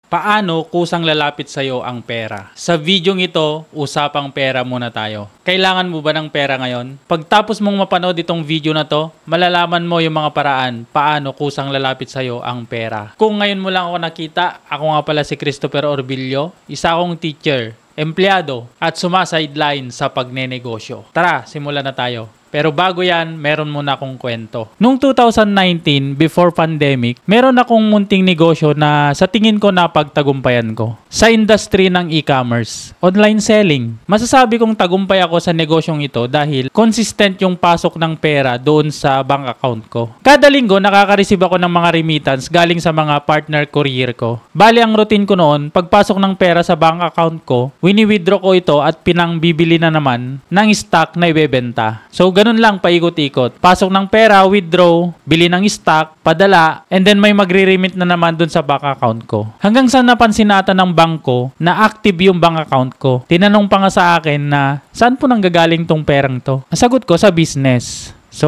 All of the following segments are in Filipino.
Paano kusang lalapit sa'yo ang pera? Sa videong ito, usapang pera muna tayo. Kailangan mo ba ng pera ngayon? Pagtapos mong mapanood itong video na to, malalaman mo yung mga paraan paano kusang lalapit sa'yo ang pera. Kung ngayon mo lang ako nakita, ako nga pala si Christopher Orbilio, isa akong teacher, empleyado at sumasideline sa pagnenegosyo. Tara, simulan na tayo. Pero bago yan, meron muna akong kwento. Noong 2019, before pandemic, meron akong munting negosyo na sa tingin ko napagtagumpayan ko. Sa industry ng e-commerce, online selling. Masasabi kong tagumpay ako sa negosyong ito dahil consistent yung pasok ng pera doon sa bank account ko. Kada linggo, nakaka-receive ako ng mga remittance galing sa mga partner courier ko. Bali, ang routine ko noon, pagpasok ng pera sa bank account ko, wini-withdraw ko ito at pinangbibili na naman ng stock na ibebenta. So, ganun lang paikot-ikot. Pasok ng pera, withdraw, bili ng stock, padala, and then may magre-remit na naman dun sa bank account ko. Hanggang sa napansin nata ng bangko na active yung bank account ko. Tinanong pa nga sa akin na saan po nanggagaling tong perang to? Nasagot ko sa business. So,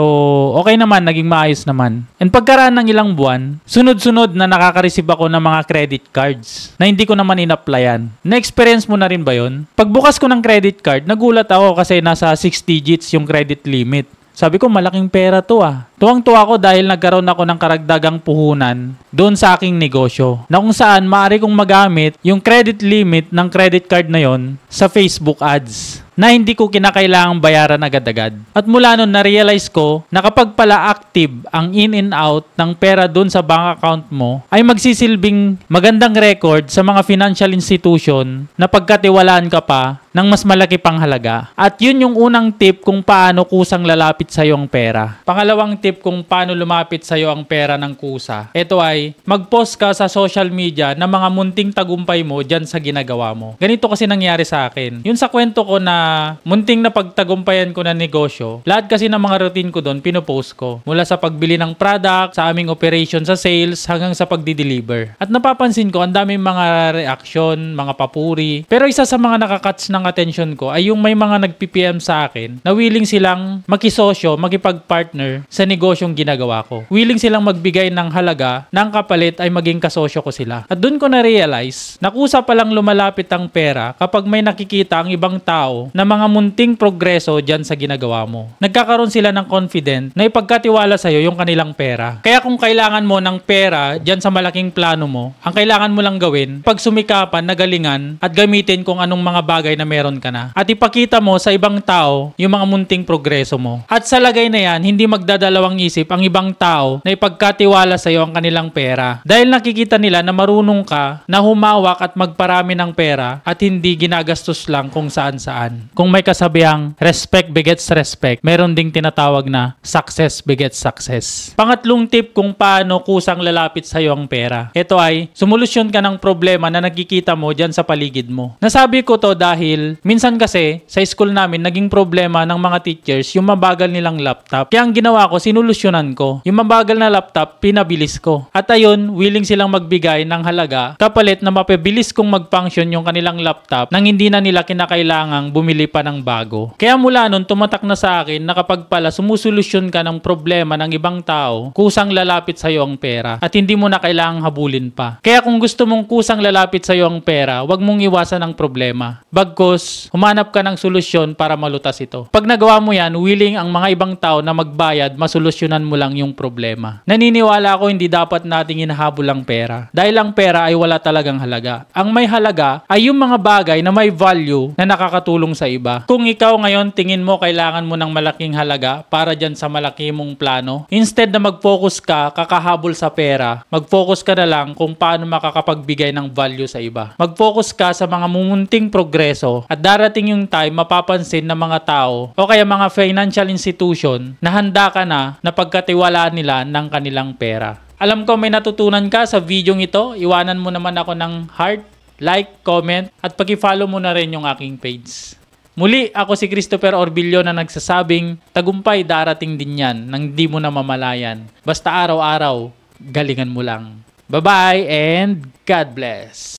okay naman, naging maayos naman. And pagkaraan ng ilang buwan, sunod-sunod na nakaka-receive ako ng mga credit cards na hindi ko naman in-applyan. Na-experience mo na rin ba yun? Pagbukas ko ng credit card, nagulat ako kasi nasa 6 digits yung credit limit. Sabi ko, malaking pera to ah. Tuwang-tuwa ko dahil nagkaroon ako ng karagdagang puhunan doon sa aking negosyo na kung saan maaari kong magamit yung credit limit ng credit card na yon sa Facebook ads na hindi ko kinakailangang bayaran agad-agad. At mula nun, na-realize ko na kapag pala active ang in and out ng pera doon sa bank account mo, ay magsisilbing magandang record sa mga financial institution na pagkatiwalaan ka pa ng mas malaki pang halaga. At yun yung unang tip kung paano kusang lalapit sa iyo ang pera. Pangalawang tip kung paano lumapit sa iyo ang pera ng kusa. Ito ay mag-post ka sa social media ng mga munting tagumpay mo dyan sa ginagawa mo. Ganito kasi nangyari sa akin. Yun sa kwento ko na munting na pagtagumpayan ko na negosyo, lahat kasi ng mga routine ko doon, pinopost ko. Mula sa pagbili ng product, sa aming operation sa sales, hanggang sa pagdi-deliver. At napapansin ko, ang daming mga reaction, mga papuri. Pero isa sa mga nakakatch ng attention ko ay yung may mga nag-PPM sa akin na willing silang makisosyo, makipag-partner sa negosyong ginagawa ko. Willing silang magbigay ng halaga na ang kapalit ay maging kasosyo ko sila. At doon ko na-realize na kusa palang lumalapit ang pera kapag may nakikita ang ibang tao na mga munting progreso dyan sa ginagawa mo. Nagkakaroon sila ng confident na ipagkatiwala sa'yo yung kanilang pera. Kaya kung kailangan mo ng pera dyan sa malaking plano mo, ang kailangan mo lang gawin, pagsumikapan, nagalingan, at gamitin kung anong mga bagay na meron ka na. At ipakita mo sa ibang tao yung mga munting progreso mo. At sa lagay na yan, hindi magdadalawang isip ang ibang tao na ipagkatiwala sa'yo ang kanilang pera. Dahil nakikita nila na marunong ka na humawak at magparami ng pera at hindi ginagastos lang kung saan-saan. Kung may kasabihang respect begets respect, meron ding tinatawag na success begets success. Pangatlong tip kung paano kusang lalapit sa iyo ang pera. Ito ay sumolusyon ka ng problema na nakikita mo dyan sa paligid mo. Nasabi ko to dahil minsan kasi sa school namin naging problema ng mga teachers yung mabagal nilang laptop. Kaya ang ginawa ko, sinulusyonan ko. Yung mabagal na laptop, pinabilis ko. At ayun, willing silang magbigay ng halaga kapalit na mapabilis kong mag-function yung kanilang laptop nang hindi na nila kinakailangang bumili pa ng bago. Kaya mula nun, tumatak na sa akin na kapag pala sumusolusyon ka ng problema ng ibang tao, kusang lalapit sa iyo ang pera at hindi mo na kailangang habulin pa. Kaya kung gusto mong kusang lalapit sa iyo ang pera, wag mong iwasan ang problema. Bagkus, humanap ka ng solusyon para malutas ito. Pag nagawa mo yan, willing ang mga ibang tao na magbayad, masolusyonan mo lang yung problema. Naniniwala ako hindi dapat nating hinahabol ang pera. Dahil ang pera ay wala talagang halaga. Ang may halaga ay yung mga bagay na may value na nakakatulong sa iba. Kung ikaw ngayon tingin mo kailangan mo ng malaking halaga para dyan sa malaki mong plano, instead na mag-focus ka kakahabol sa pera, mag-focus ka na lang kung paano makakapagbigay ng value sa iba. Mag-focus ka sa mga mumunting progreso at darating yung time mapapansin ng mga tao o kaya mga financial institution na handa ka na pagkatiwalaan nila ng kanilang pera. Alam ko may natutunan ka sa video ito. Iwanan mo naman ako ng heart, like, comment, at pag-follow mo na rin yung aking page. Muli, ako si Christopher Orbilio na nagsasabing, tagumpay darating din yan nang di mo na mamalayan. Basta araw-araw, galingan mo lang. Bye-bye and God bless!